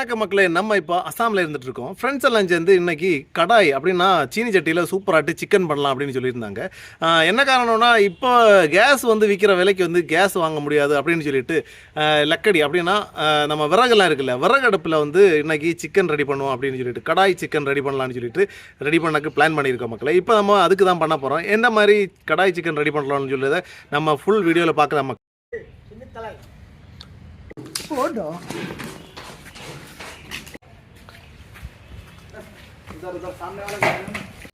வணக்க மக்களே, நம்ம இப்போ அசாமில் இருந்துட்டு இருக்கோம். ஃப்ரெண்ட்ஸ் எல்லாம் சேர்ந்து இன்னைக்கு கடாய் அப்படின்னா சீனி சட்டியில் சூப்பராட்டு சிக்கன் பண்ணலாம் அப்படின்னு சொல்லியிருந்தாங்க. என்ன காரணம்னா, இப்போ கேஸ் வந்து விற்கிற விலைக்கு வந்து கேஸ் வாங்க முடியாது அப்படின்னு சொல்லிட்டு லக்கடி அப்படின்னா நம்ம விறகுலாம் இருக்குல்ல, விறகு அடுப்பில் வந்து இன்னைக்கு சிக்கன் ரெடி பண்ணுவோம் அப்படின்னு சொல்லிட்டு கடாய் சிக்கன் ரெடி பண்ணலான்னு சொல்லிட்டு ரெடி பண்ணக்கு பிளான் பண்ணியிருக்கோம் மக்களே. இப்போ நம்ம அதுக்கு தான் பண்ண போகிறோம். என்ன மாதிரி கடாய் சிக்கன் ரெடி பண்ணலாம்னு சொல்லியதை நம்ம ஃபுல் வீடியோவில் பார்க்கலாம் மக்கள்.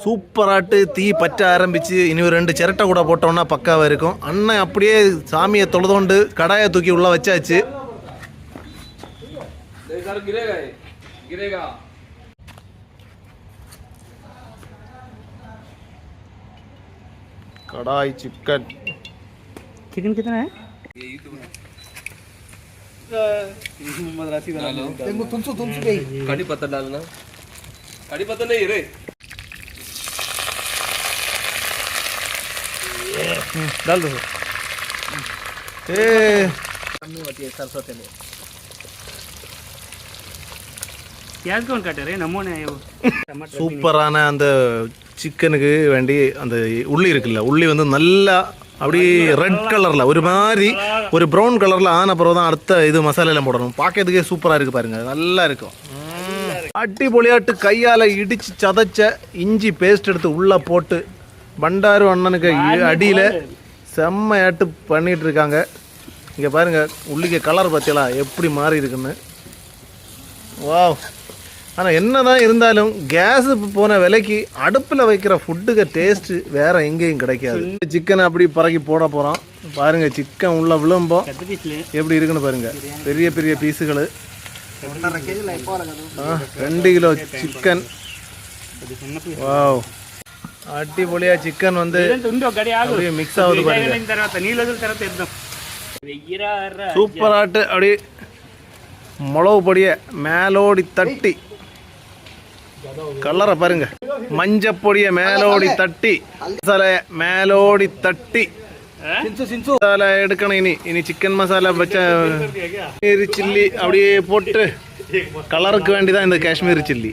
சூப்பராட்டு தீ பற்ற ஆரம்பிச்சு இனி ஒரு 2 சிரட்டை கூட போட்டோம்னா பக்காவாக இருக்கும். அண்ணன் அப்படியே சாமியை தொழுதோண்டு கடாயை தூக்கி உள்ள வச்சாச்சு. कढ़ाई चिकन चिकन कितना है? कड़ी पत्ता डालना, कड़ी पत्ता नहीं रे, डाल दो। सरसों तेल प्याज कौन काटे रे? नमो ने சூப்பரான அந்த சிக்கனுக்கு வேண்டி அந்த உள்ளி இருக்குல்ல, உள்ளி வந்து நல்லா அப்படி ரெட் கலரில் ஒரு மாதிரி ஒரு ப்ரௌன் கலரில் ஆன பிறகு தான் அடுத்த இது மசாலையெல்லாம் போடணும். பார்க்கறதுக்கே சூப்பராக இருக்குது பாருங்கள், நல்லா இருக்கும். அடிப்பொலியாட்டு கையால் இடித்து சதைச்ச இஞ்சி பேஸ்ட் எடுத்து உள்ளே போட்டு பண்டாரு அண்ணனுக்கு அடியில் செம்மையாட்டு பண்ணிகிட்டு இருக்காங்க. இங்கே பாருங்கள், உள்ளிக்க கலர் பார்த்தீங்களா எப்படி மாறி இருக்குன்னு. வாவ்! ஆனால் என்ன தான் இருந்தாலும் கேஸு போன விலைக்கு அடுப்பில் வைக்கிற ஃபுட்டுக்கு டேஸ்ட்டு வேறு எங்கேயும் கிடைக்காது. சிக்கனை அப்படி பறக்கி போட போகிறோம். பாருங்கள், சிக்கன் உள்ள விழும்போ எப்படி இருக்குன்னு பாருங்கள். பெரிய பெரிய பீஸுகள் 2 கிலோ சிக்கன். வாவ்! அடிப்பொலியாக சிக்கன் வந்து அப்படியே மிக்ஸ் ஆகுது பாருங்க. சூப்பராட்டு அப்படி மிளகு பொடியை மேலோடி தட்டி, கலரை பாருங்க, மஞ்சள் பொடியை மேலோடி தட்டி, மசாலையை மேலோடி தட்டி மசாலா எடுக்கணும். இனி சிக்கன் மசாலா வச்ச காஷ்மீரி சில்லி அப்படியே போட்டு கலருக்கு வேண்டிதான் இந்த காஷ்மீரி சில்லி.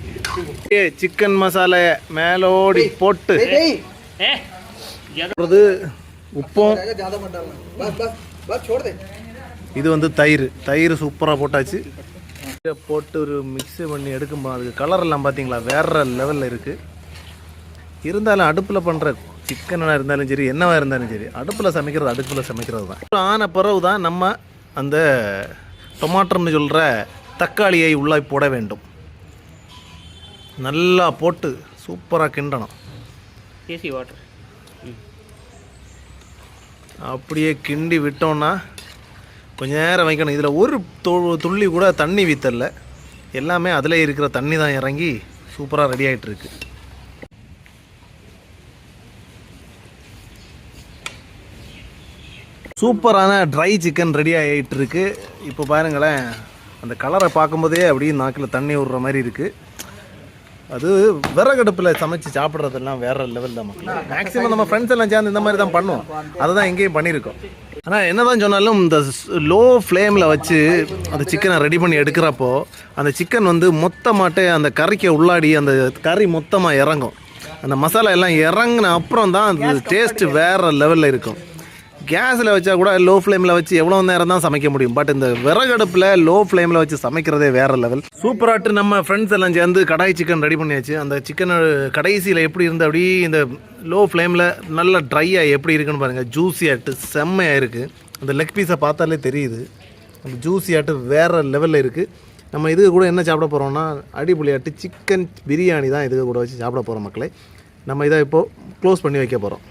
சிக்கன் மசாலையை மேலோடி போட்டு உப்பும், இது வந்து தயிர் சூப்பராக போட்டாச்சு. போட்டு ஒரு மிக்ஸு பண்ணி எடுக்கும்போது அதுக்கு கலரெல்லாம் பார்த்தீங்களா வேறு லெவலில் இருக்குது. இருந்தாலும் அடுப்பில் பண்ணுற சிக்கனாக இருந்தாலும் சரி, என்னவாக இருந்தாலும் சரி, அடுப்பில் சமைக்கிறது தான். ஆன பிறகு தான் நம்ம அந்த டொமாட்டோன்னு சொல்கிற தக்காளியை உள்ளே போட வேண்டும். நல்லா போட்டு சூப்பராக கிண்டணும். வாட்டர் அப்படியே கிண்டி விட்டோன்னா கொஞ்ச நேரம் வைக்கணும். இதில் ஒரு துள்ளி கூட தண்ணி வீத்தல, எல்லாமே அதில் இருக்கிற தண்ணி தான் இறங்கி சூப்பராக ரெடி ஆகிட்டு இருக்கு. சூப்பரான ட்ரை சிக்கன் ரெடி ஆகிட்டு இருக்கு. இப்போ பாருங்களேன், அந்த கலரை பார்க்கும்போதே அப்படியே நாக்கில் தண்ணி விடுற மாதிரி இருக்குது. அது விறகடுப்பில் சமைச்சு சாப்பிட்றதெல்லாம் வேறு லெவல் தான் மக்கள். மேக்ஸிமம் நம்ம ஃப்ரெண்ட்ஸ் எல்லாம் சேர்ந்து இந்த மாதிரி தான் பண்ணுவோம். அதை தான் எங்கேயும் பண்ணியிருக்கோம். ஆனால் என்ன தான் சொன்னாலும் இந்த லோ ஃப்ளேமில் வச்சு அந்த சிக்கனை ரெடி பண்ணி எடுக்கிறப்போ அந்த சிக்கன் வந்து மொத்தமாட்டே அந்த கறிக்கு உள்ளாடி அந்த கறி மொத்தமாக இறங்கும். அந்த மசாலா எல்லாம் இறங்கின அப்புறம் தான் அது டேஸ்ட்டு வேறு லெவலில் இருக்கும். கேஸில் வச்சா கூட லோ ஃப்ளேமில் வச்சு எவ்வளோ நேரம் தான் சமைக்க முடியும். பட் இந்த விறகடுப்பில் லோ ஃப்ளேமில் வச்சு சமைக்கிறதே வேறு லெவல். சூப்பராட்டு நம்ம ஃப்ரெண்ட்ஸ் எல்லாம் சேர்ந்து கடாய் சிக்கன் ரெடி பண்ணியாச்சு. அந்த சிக்கனை கடைசியில் எப்படி இருந்து அப்படியே இந்த லோ ஃப்ளேமில் நல்லா ட்ரையாக எப்படி இருக்குன்னு பாருங்கள். ஜூஸியாட்டு செம்மையாக இருக்குது. அந்த லெக் பீஸை பார்த்தாலே தெரியுது, அந்த ஜூஸியாட்டு வேறு லெவலில் இருக்குது. நம்ம இதுக்கு கூட என்ன சாப்பிட போகிறோம்னா அடிப்பொலியாட்டு சிக்கன் பிரியாணி தான் இதுக்கு கூட வச்சு சாப்பிட போகிறோம் மக்களே. நம்ம இதை இப்போது க்ளோஸ் பண்ணி வைக்க போகிறோம்.